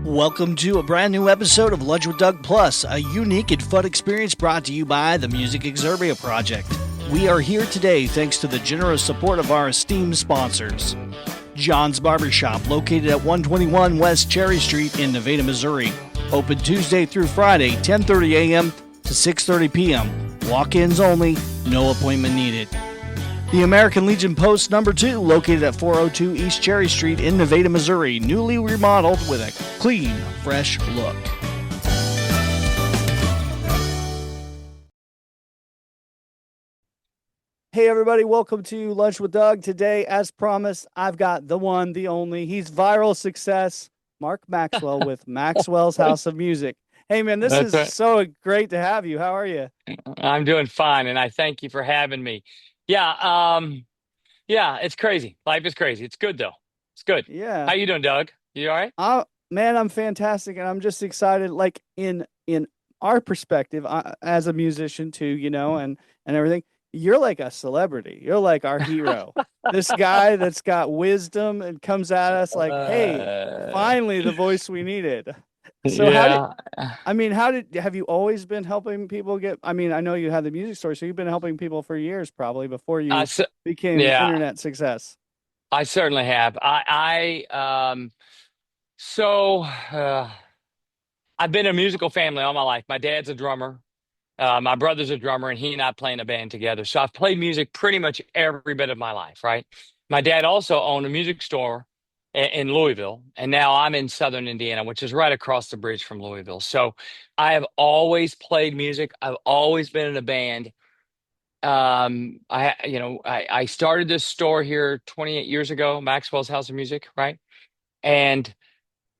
Welcome to a brand new episode of Lunch with Doug Plus, a unique and fun experience brought to you by the Music Exerbia Project. We are here today thanks to the generous support of our esteemed sponsors. John's Barbershop, located at 121 West Cherry Street in Nevada, Missouri. Open Tuesday through Friday, 10:30 a.m. to 6:30 p.m. Walk-ins only, no appointment needed. The American Legion Post number 2, located at 402 East Cherry Street in Nevada, Missouri, newly remodeled with a clean, fresh look. Hey everybody, welcome to Lunch with Doug. Today, as promised, I've got the one, the only, he's viral success, Mark Maxwell with Maxwell's House of Music. Hey man, this That's is right. so great to have you. How are you? I'm doing fine, and I thank you for having me. Yeah, yeah, it's crazy. Life is crazy. It's good though. It's good. Yeah. How you doing, Doug? You all right? Man, I'm fantastic, and I'm just excited. Like in our perspective, as a musician too, and everything. You're like a celebrity. You're like our hero. This guy that's got wisdom and comes at us like, "Hey, Uh, finally, the voice we needed." So yeah. have you always been helping people get? I mean, I know you had the music store, so you've been helping people for years, probably before I, you cer- became yeah, internet success. I certainly have. So I've been in a musical family all my life. My dad's a drummer. My brother's a drummer, and he and I play in a band together. So I've played music pretty much every bit of my life, right? My dad also owned a music store in Louisville, and now I'm in Southern Indiana, which is right across the bridge from Louisville. So I have always played music. I've always been in a band. I started this store here 28 years ago, Maxwell's House of Music, right? And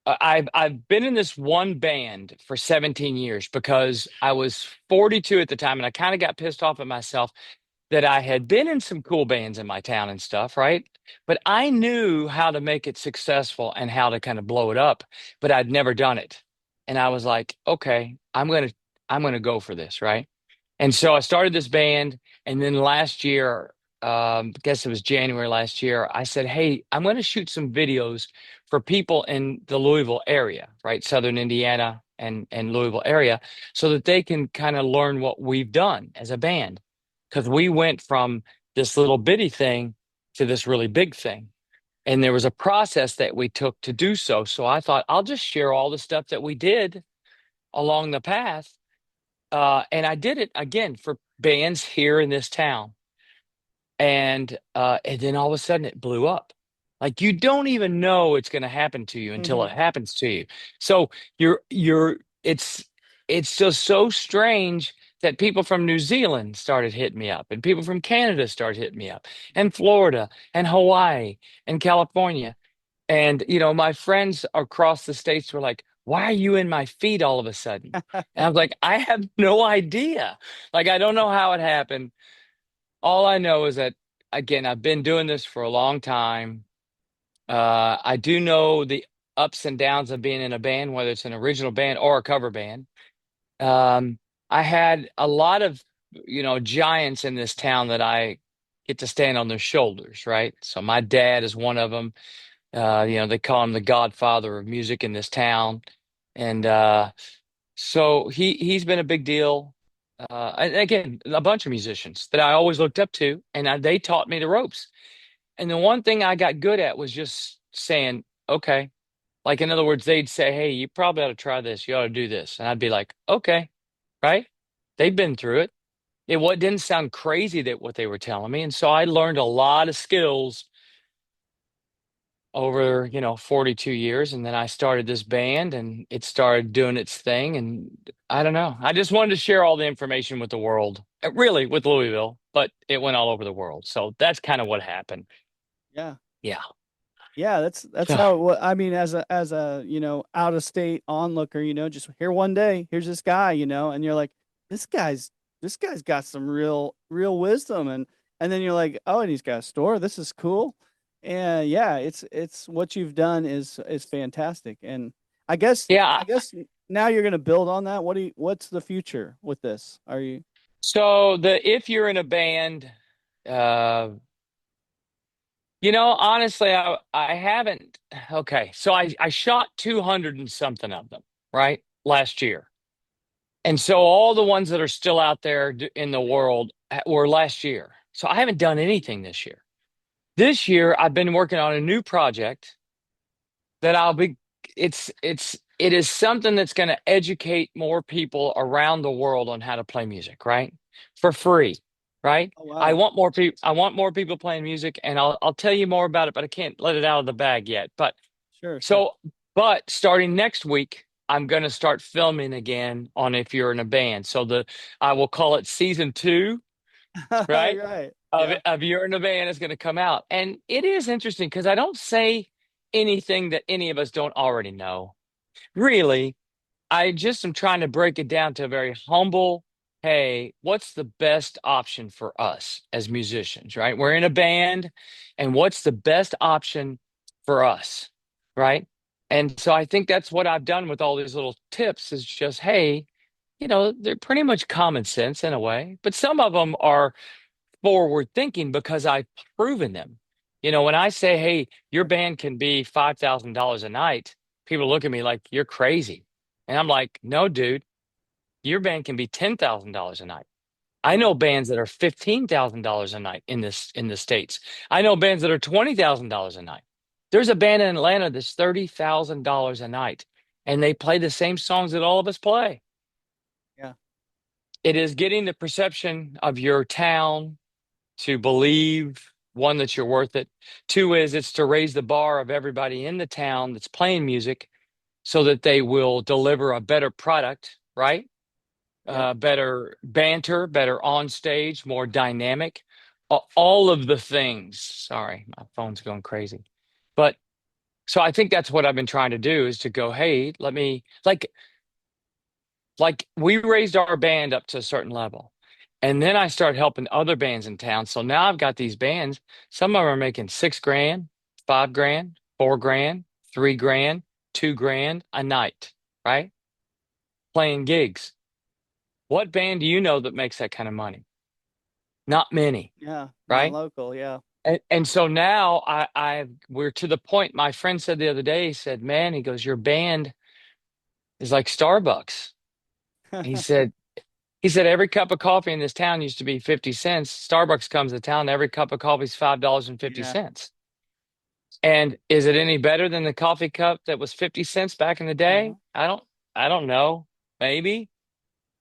I've been in this one band for 17 years because I was 42 at the time, and I kind of got pissed off at myself that I had been in some cool bands in my town and stuff, right? But I knew how to make it successful and how to kind of blow it up, but I'd never done it. And I was like, okay, I'm gonna go for this, right? And so I started this band, and then last year, I guess it was January last year, I said, "Hey, I'm going to shoot some videos for people in the Louisville area, right, Southern Indiana and Louisville area, so that they can kind of learn what we've done as a band, because we went from this little bitty thing to this really big thing, and there was a process that we took to do so. So I thought I'll just share all the stuff that we did along the path, and I did it again for bands here in this town. And then all of a sudden it blew up. Like you don't even know it's going to happen to you until Hmm. it happens to you. So you're it's just so strange that people from New Zealand started hitting me up, and people from Canada started hitting me up, and Florida and Hawaii and California. And, my friends across the states were like, "Why are you in my feed all of a sudden?" And I was like, "I have no idea. Like, I don't know how it happened. All I know is that, again, I've been doing this for a long time. I do know the ups and downs of being in a band, whether it's an original band or a cover band. Um, I had a lot of, giants in this town that I get to stand on their shoulders, right? So my dad is one of them. They call him the godfather of music in this town. And so he's been a big deal. And again, a bunch of musicians that I always looked up to, and they taught me the ropes. And the one thing I got good at was just saying, okay. Like, in other words, they'd say, "Hey, you probably ought to try this. You ought to do this." And I'd be like, okay, right? They've been through it. What didn't sound crazy that what they were telling me. And so I learned a lot of skills over 42 years, and then I started this band, and it started doing its thing. And I don't know, I just wanted to share all the information with the world, really with Louisville, but it went all over the world, so that's kind of what happened. Yeah. Yeah. Yeah, that's So how it I mean, as a out of state onlooker, just here one day, here's this guy, and you're like, this guy's got some real wisdom, and then you're like, oh, and he's got a store. This is cool. And yeah, it's what you've done is fantastic. And I guess yeah. I guess now you're gonna build on that. What's the future with this? Are you – So the if you're in a band, uh Honestly, I haven't. Okay, so I shot 200 and something of them, right? Last year. And so all the ones that are still out there in the world were last year. So I haven't done anything this year. This year I've been working on a new project that it is something that's going to educate more people around the world on how to play music, right? For free, right? Oh, wow. I want more people playing music, and I'll tell you more about it, but I can't let it out of the bag yet. Sure, sure. So but starting next week, I'm going to start filming again on If You're in a Band. I will call it season 2, right? Right. Of Yeah. of You're in a Band is going to come out. And it is interesting because I don't say anything that any of us don't already know. Really, I just am trying to break it down to a very humble, hey, what's the best option for us as musicians, right? We're in a band, and what's the best option for us, right? And so I think that's what I've done with all these little tips is just, hey, they're pretty much common sense in a way, but some of them are forward thinking because I've proven them. When I say, hey, your band can be $5,000 a night, people look at me like you're crazy. And I'm like, no, dude, your band can be $10,000 a night. I Yeah. know bands that are $15,000 a night in the States. I know bands that are $20,000 a night. There's a band in Atlanta that's $30,000 a night, and they play the same songs that all of us play. Yeah. It is getting the perception of your town to believe, one, that you're worth it. Two is it's to raise the bar of everybody in the town that's playing music so that they will deliver a better product, right? Yep. Better banter, better on stage, more dynamic, all of the things. Sorry, my phone's going crazy. But so I think that's what I've been trying to do is to go, hey, let me like we raised our band up to a certain level. And then I started helping other bands in town. So now I've got these bands. Some of them are making 6 grand, 5 grand, 4 grand, 3 grand, 2 grand a night, right? Playing gigs. What band do you know that makes that kind of money? Not many, Yeah. Not right? local. Yeah. And so now we're to the point. My friend said the other day, he said, man, he goes, your band is like Starbucks. He said, He said every cup of coffee in this town used to be 50 cents. Starbucks comes to town, every cup of coffee is Yeah. $5.50. And is it any better than the coffee cup that was 50 cents back in the day? Uh-huh. I don't know. Maybe,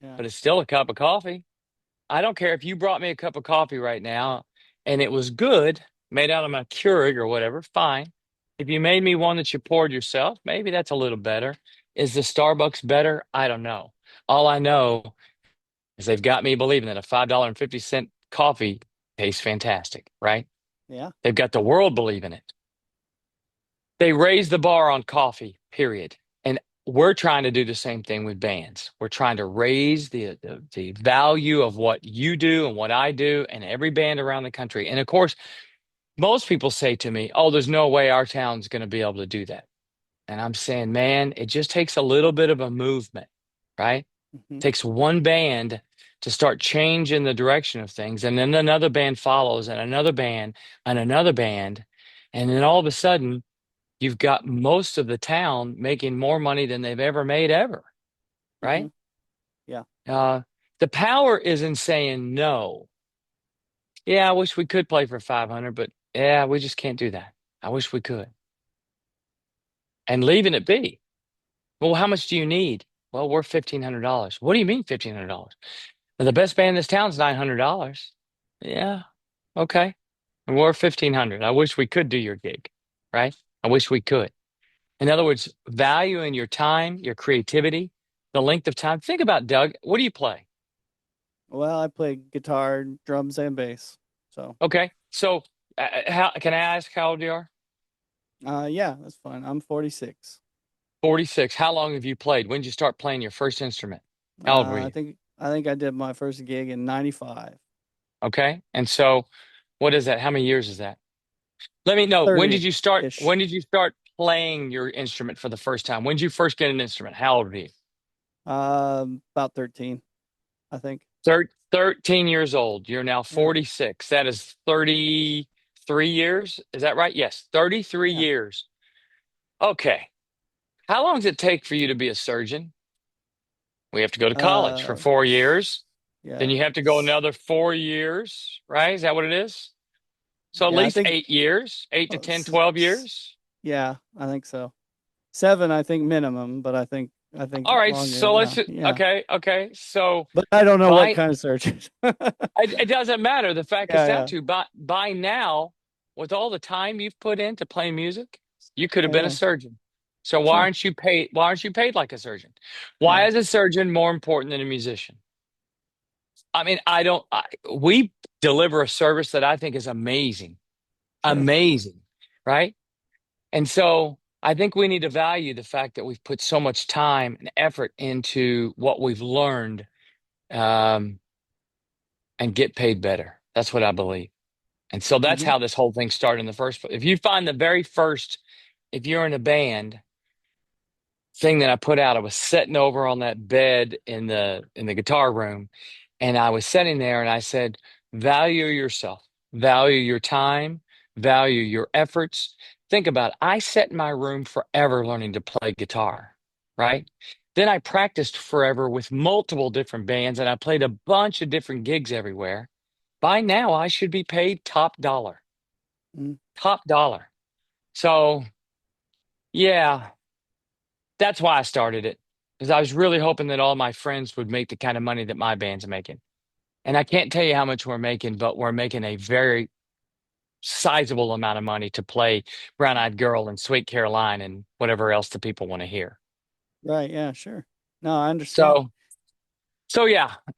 Yeah. but it's still a cup of coffee. I don't care if you brought me a cup of coffee right now and it was good, made out of my Keurig or whatever, fine. If you made me one that you poured yourself, maybe that's a little better. Is the Starbucks better? I don't know. All I know is they've got me believing that a $5.50 coffee tastes fantastic, right? Yeah. They've got the world believing it. They raise the bar on coffee, period. And we're trying to do the same thing with bands. We're trying to raise the value of what you do and what I do and every band around the country. And of course, most people say to me, oh, there's no way our town's going to be able to do that. And I'm saying, man, it just takes a little bit of a movement, right? Hmm. Takes one band to start changing the direction of things, and then another band follows, and another band, and another band, and then all of a sudden, you've got most of the town making more money than they've ever made ever, Hmm. right? Yeah. Uh, the power is in saying no. Yeah, I wish we could play for 500, but yeah, we just can't do that. I wish we could. And leaving it be. Well, how much do you need? Well, we're $1,500. What do you mean $1,500? The best band in this town's $900. Yeah, okay. And we're 1,500. I wish we could do your gig, right? I wish we could. In other words, valuing your time, your creativity, the length of time. Think about Doug. What do you play? Well, I play guitar, drums, and bass. So, Okay. So, how can I ask how old you are? yeah, that's fine. I'm 46. 46. How long have you played? When did you start playing your first instrument? How old were you? I think I did my first gig in '95. Okay. And so, what is that? How many years is that? Let me know. When did you start? 30-ish. When did you start playing your instrument for the first time? When did you first get an instrument? How old were you? About 13, I think. 13 years old. You're now Yeah. 46. That is 33 33 years. Is that right? Yes, 33 Yeah. years. Okay. How long does it take for you to be a surgeon? We have to go to college for Uh, 4 years. Then yeah. you have to go another 4 years, right? Is that what it is? So at Yeah, I least think 8 years, 8 to uh, 10, 12 years. yeah, I think so. 7, I think minimum, but I think All right. longer. So Yeah. Yeah. okay. Okay. So But I don't know what by kind of surgery. it doesn't matter. The fact is Yeah, that yeah. too, by now, with all the time you've put into playing music, you could have been a Yeah. surgeon. So why Sure. aren't you paid? Why aren't you paid like a surgeon? Why Yeah. is a surgeon more important than a musician? I mean, I don't. We deliver a service that I think is amazing, Sure. amazing, right? And so I think we need to value the fact that we've put so much time and effort into what we've learned, um, and get paid better. That's what I believe. And so that's Hmm. how this whole thing started in the first place. If you find the very first, if you're in a band thing that I put out, I was sitting over on that bed in the guitar room, and I was sitting there and I said, value yourself, value your time, value your efforts. Think about it. I sat in my room forever learning to play guitar, right? Then I practiced forever with multiple different bands and I played a bunch of different gigs everywhere. By now, I should be paid top dollar, Mm. top dollar. So, yeah, that's why I started it because I was really hoping that all my friends would make the kind of money that my band's making. And I can't tell you how much we're making, but we're making a very sizable amount of money to play Brown Eyed Girl and Sweet Caroline and whatever else the people want to hear. Right. Yeah. Sure. No, I understand. So,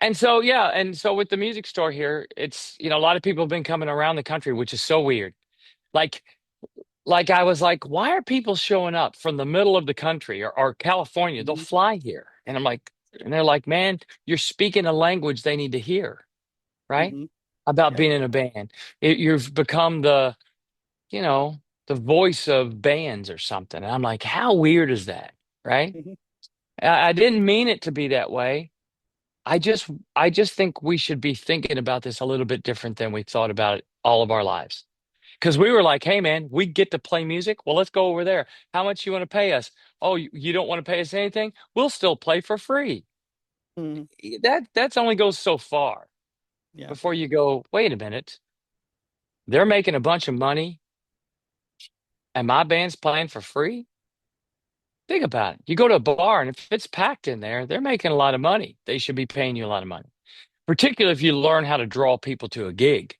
and so with the music store here, it's a lot of people have been coming around the country, which is so weird. Like I was like, why are people showing up from the middle of the country or California? They'll Hmm. fly here. And they're like, man, you're speaking a language they need to hear, right? Hmm. About Yeah. being in a band. You've become you know, the voice of bands or something. And I'm like, how weird is that? Right? Hmm. I didn't mean it to be that way. I just I just think we should be thinking about this a little bit different than we thought about it all of our lives. Because we were like, hey man, we get to play music. Well, let's go over there. How much you want to pay us? Oh, you don't want to pay us anything? We'll still play for free. Hmm. That's only goes so far Yeah. before you go, wait a minute. They're making a bunch of money and my band's playing for free? Think about it. You go to a bar and if it's packed in there, they're making a lot of money. They should be paying you a lot of money. Particularly if you learn how to draw people to a gig.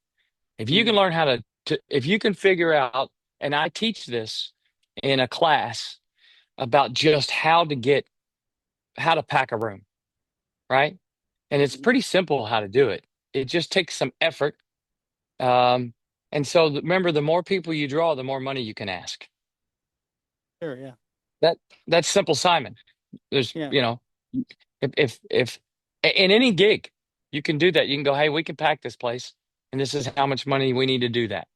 If you can Hmm. learn how if you can figure out, and I teach this in a class about just how to pack a room, right? And it's Hmm. pretty simple how to do it. It just takes some effort. Um, and so remember, the more people you draw, the more money you can ask. Sure. Yeah. That that's simple, Simon. There's, Yeah. if in any gig, you can do that. You can go, hey, we can pack this place, and this is how much money we need to do that.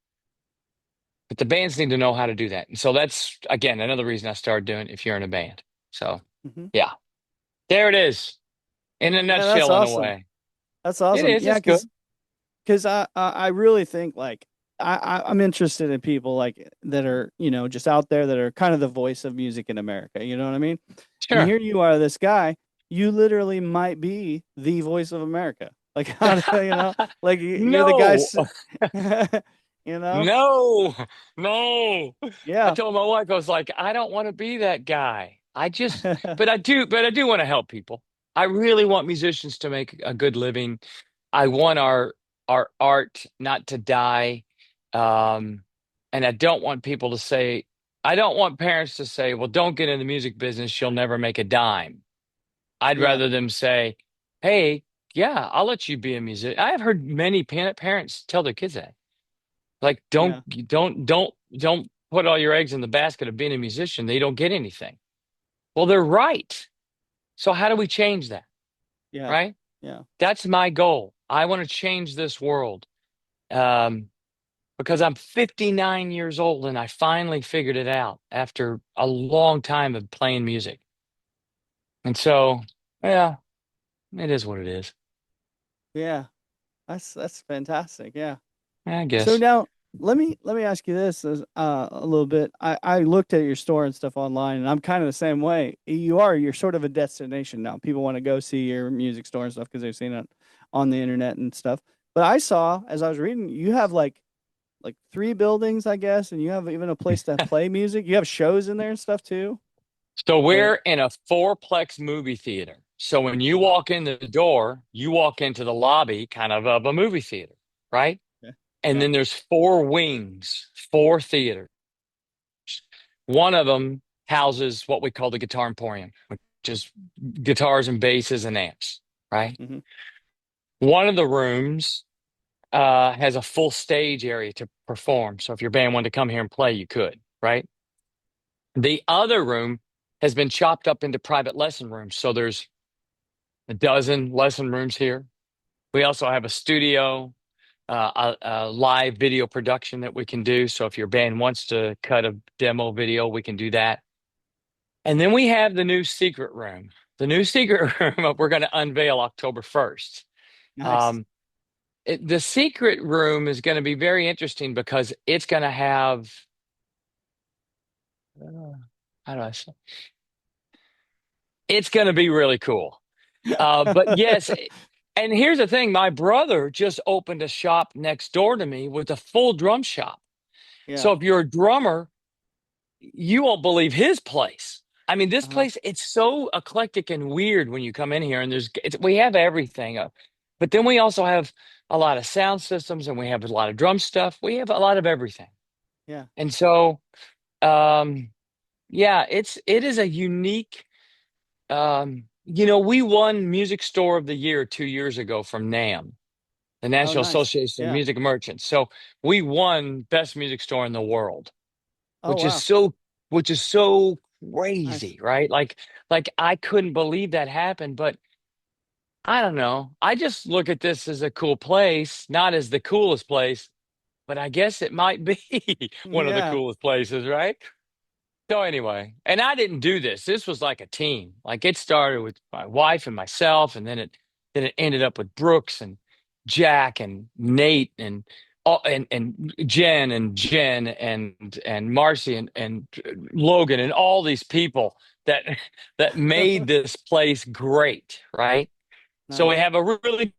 But the bands need to know how to do that. And so that's again another reason I started doing it if you're in a band. So Hmm. yeah, there it is in a Yeah. That's nutshell, in a awesome. way. That's It awesome. is. Yeah. It's good. Because I really think like I'm interested in people like that are just out there that are kind of the voice of music in America. You know what I mean? And Sure. here you are, this guy. You literally might be the voice of America. Like how do like you're the guy. No, You know? no, no. I Yeah. told my wife, I was like, I don't want to be that guy. But I do want to help people. I really want musicians to make a good living. I want our art not to die. Um, and I don't want parents to say, well, don't get in the music business. You'll never make a dime. I'd Yeah. rather them say, hey, yeah, I'll let you be a musician. I have heard many parents tell their kids that. Like, Yeah. don't put all your eggs in the basket of being a musician. They don't get anything. Well, they're right. So how do we change that? Yeah. Right? Yeah. That's my goal. I want to change this world. Um, because I'm 59 years old and I finally figured it out after a long time of playing music. And so, yeah, it is what it is, Yeah. That's fantastic. Yeah. I So guess. now let me ask you this a little bit. I looked at your store and stuff online, and I'm kind of the same way. You're sort of a destination now. People want to go see your music store and stuff because they've seen it on the internet and stuff. But I saw as I was reading, you have like three buildings, I guess, and you have even a place to play music. You have shows in there and stuff too. So Or we're in a fourplex movie theater. So when you uh-huh. walk in the door, you walk into the lobby kind of a movie theater, right? Yeah. And Yeah. then there's four wings, four theaters. One of them houses what we call the Guitar Emporium, which is guitars and basses and amps, right? Hmm. One of the rooms has a full stage area to perform. So if your band wanted to come here and play, you could, right? The other room has been chopped up into private lesson rooms. So there's a dozen lesson rooms here. We also have a studio, a live video production that we can do. So if your band wants to cut a demo video, we can do that. And then we have the new secret room. The new secret room we're going to unveil October 1st. Nice. Um, the secret room is going to be very interesting because it's going to have, uh, how do I say? It's going to be really cool. But yes, and here's the thing, my brother just opened a shop next door to me with a full drum shop. Yeah. So if you're a drummer, you won't believe his place. I mean, this Uh-huh. place, it's so eclectic and weird when you come in here, and we have everything. But then we also have a lot of sound systems, and we have a lot of drum stuff. We have a lot of everything. Yeah. And so, um, yeah, it is a unique. We won Music Store of the Year 2 years ago from NAM, the Oh, National nice. Association of Yeah. Music Merchants. So we won Best Music Store in the world, Oh, which is wow. so which is so Nice. crazy, right? Like I couldn't believe that happened, but I don't know. I just look at this as a cool place, not as the coolest place, but I guess it might be one of the Yeah. coolest places, right? So anyway, and I didn't do this. This was like a team. Like it started with my wife and myself, and then it ended up with Brooks and Jack and Nate and Jen and Marcy and Logan and all these people that that made this place great, right? So we Nice. have a really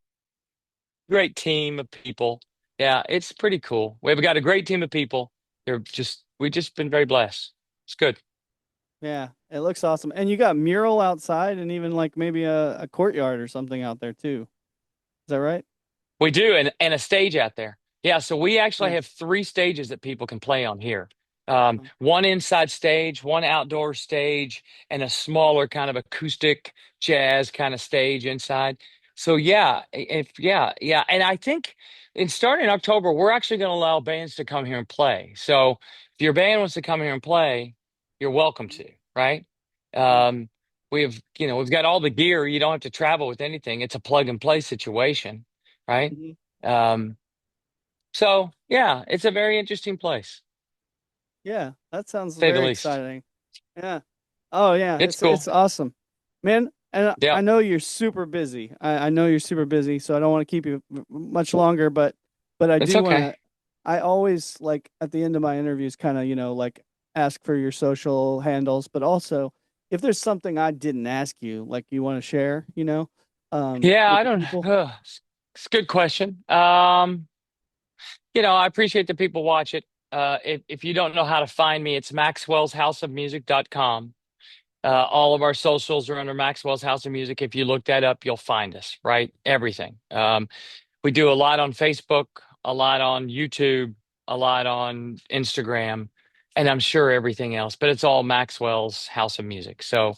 great team of people. Yeah, it's pretty cool. We've got a great team of people. We've just been very blessed. It's good. Yeah, it looks awesome. And you got mural outside and even like maybe a courtyard or something out there too. Is that right? We do, and a stage out there. Yeah, so we actually have Nice. three stages that people can play on here. Uh, One inside stage, one outdoor stage, and a smaller kind of acoustic jazz kind of stage inside. So yeah, yeah, and I think in starting in October, we're actually going to allow bands to come here and play. So if your band wants to come here and play, you're welcome to, right? Yeah. Um, we've got all the gear. You don't have to travel with anything. It's a plug and play situation, right? Mhm. Um, so yeah, it's a very interesting place, Yeah, that sounds say the very least. exciting. Yeah. Oh yeah, It's it's cool. awesome. Man, and I Yeah, know you're super busy. I know you're super busy, so I don't want to keep you much longer, but I it's do want to okay. I always like at the end of my interviews kind of, like ask for your social handles, but also if there's something I didn't ask you, like you want to share, Yeah, with I the don't. people. It's a good question. I appreciate that people watch it. If you don't know how to find me, it's maxwellshouseofmusic.com. All of our socials are under Maxwell's House of Music. If you look that up, you'll find us, right? Everything. We do a lot on Facebook, a lot on YouTube, a lot on Instagram, and I'm sure everything else, but it's all Maxwell's House of Music. So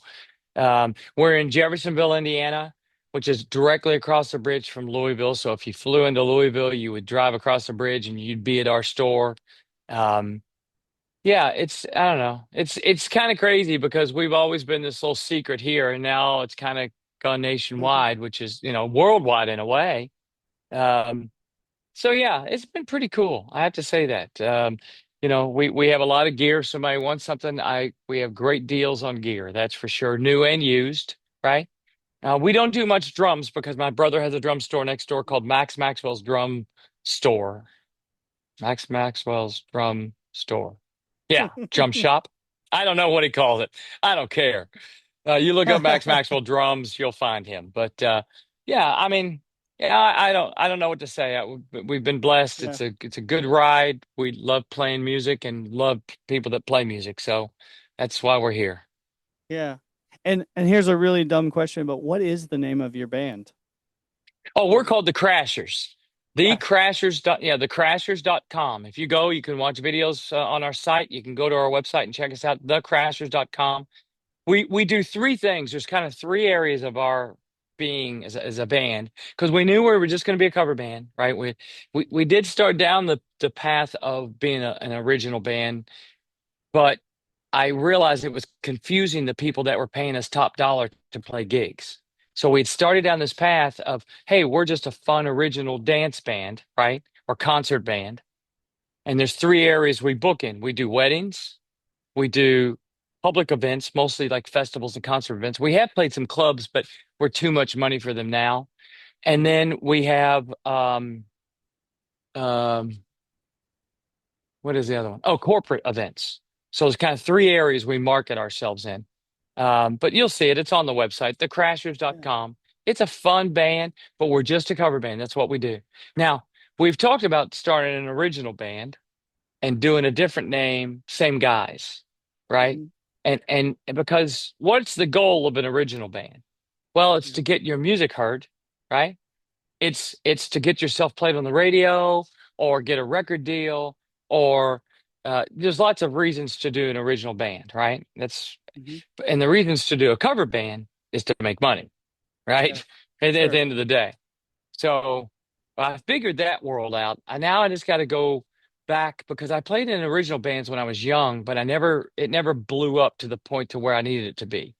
we're in Jeffersonville, Indiana, which is directly across the bridge from Louisville. So if you flew into Louisville, you would drive across the bridge and you'd be at our store. Um, yeah, I don't know. It's kind of crazy because we've always been this little secret here, and now it's kind of gone nationwide, which is, worldwide in a way. Um, so yeah, it's been pretty cool. I have to say that. We have a lot of gear. If somebody wants something, we have great deals on gear. That's for sure, new and used, right? We don't do much drums because my brother has a drum store next door called Max Maxwell's Drum Store. Max Maxwell's drum store. Yeah, drum shop. I don't know what he calls it. I don't care. You look up Max Maxwell drums, you'll find him. But yeah, I mean, yeah, I don't know what to say. We've been blessed. Yeah. It's a good ride. We love playing music and love people that play music. So that's why we're here. Yeah. And here's a really dumb question, but what is the name of your band? Oh, we're called the Crashers. The Crash. Crashers. The Crashers.com. If you go, you can watch videos on our site. You can go to our website and check us out, thecrashers.com. We do three things. There's kind of three areas of our being as a band because we knew we were just going to be a cover band, right? We did start down the path of being an original band, but I realized it was confusing the people that were paying us top dollar to play gigs. So we'd started down this path of, hey, we're just a fun original dance band, right? Or concert band. And there's three areas we book in. We do weddings, we do public events, mostly like festivals and concert events. We have played some clubs, but we're too much money for them now. And Mhm. then we have um, what is the other one? Oh, corporate events. So it's kind of three areas we market ourselves in. But you'll see it. It's on the website, Yeah. thecrashers.com. It's a fun band, but we're just a cover band. That's what we do. Now, we've talked about starting an original band and doing a different name, same guys, right? Mhm. And because what's the goal of an original band? Well, it's Yeah. to get your music heard, right? It's to get yourself played on the radio or get a record deal or there's lots of reasons to do an original band, right? That's Mhm. and the reasons to do a cover band is to make money, right? Yeah. At the Sure. end of the day. So I figured that world out. I just got to go back because I played in original bands when I was young, but it never blew up to the point to where I needed it to be.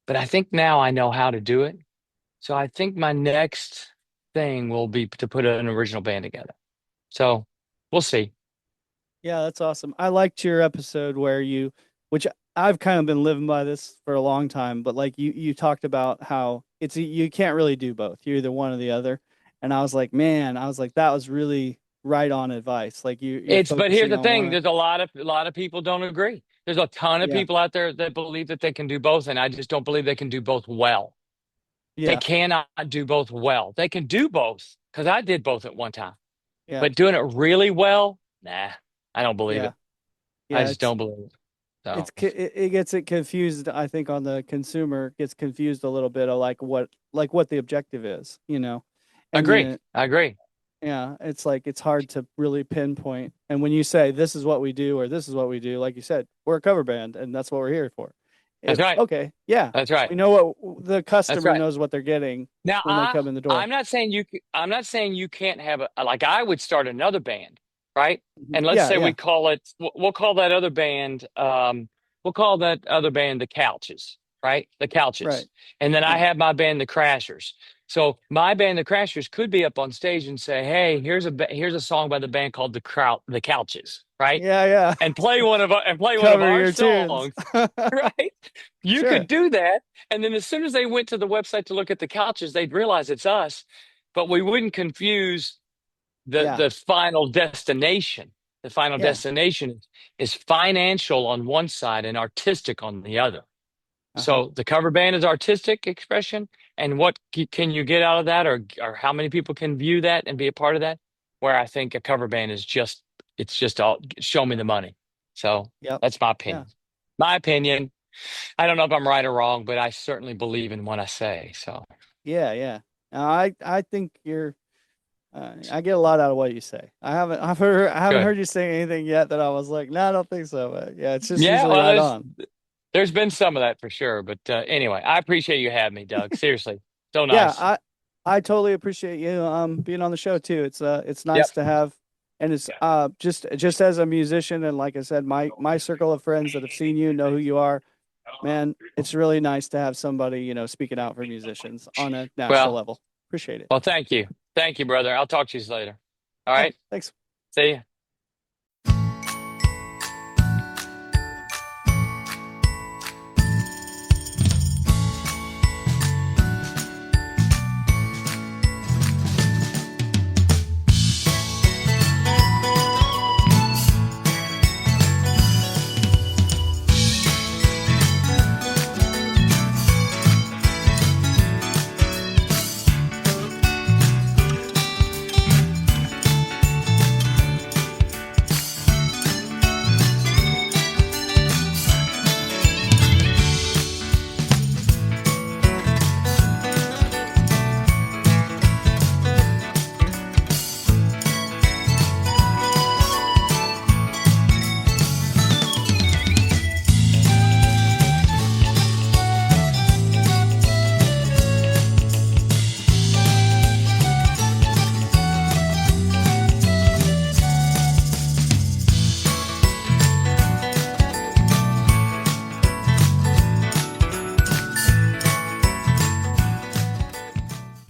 But I think now I know how to do it. So I think my next thing will be to put an original band together. So we'll see. Yeah, that's awesome. I liked your episode where which I've kind of been living by this for a long time, but like you talked about how you can't really do both. You're either one or the other. And I was like, man, I was like, that was really right on advice. Like you're But here's focusing the on thing: one. there's a lot of people don't agree. There's a ton of Yeah. people out there that believe that they can do both, and I just don't believe they can do both well. They Yeah. cannot do both well. They can do both because I did both at one time, Yeah. but doing it really well, nah, I don't believe Yeah. it. I Yeah. just don't believe it. So It gets it confused. I think on the consumer gets confused a little bit of like what the objective is, and then agree. I agree. yeah, it's like it's hard to really pinpoint. And when you say this is what we do or this is what we do, like you said, we're a cover band and that's what we're here for. That's It's right. okay. Yeah. That's right. We know what the That's customer right. knows what they're getting Now, when they come in the door. I'm not saying you can't have like I would start another band, right? Mhm. And let's Yeah, say yeah. we'll call that other band, we'll call that other band the Couches, right? The Couches. Right. And then I Yeah. have my band, the Crashers. So my band, the Crashers, could be up on stage and say, "Hey, here's a song by the band called the Couches," right? Yeah, yeah. And play one of Cover our your tunes. songs, right? You Sure. could do that. And then as soon as they went to the website to look at the couches, they'd realize it's us, but we wouldn't confuse Yeah. the final destination. The final Yeah. destination is financial on one side and artistic on the other. Uh-huh. So the cover band is artistic expression, and what can you get out of that, or how many people can view that and be a part of that? Where I think a cover band is just it's just all show me the money. So Yep. that's my Yeah. opinion. My opinion. I don't know if I'm right or wrong, but I certainly believe in what I say. So Yeah, yeah. Now, I think I get a lot out of what you say. I haven't good. heard you say anything yet that I was like, no, I don't think so. But yeah, it's just Yeah, usually well, right on. there's been some of that for sure, but anyway, I appreciate you having me, Doug. Seriously, so Yeah, nice. I totally appreciate you being on the show too. It's nice Yep. to have, and it's just as a musician and like I said, my circle of friends that have seen you know who you are. Man, it's really nice to have somebody speaking out for musicians on a national Well, level. Appreciate it. well, thank you, brother. I'll talk to you later. All Yeah, right, thanks. see you.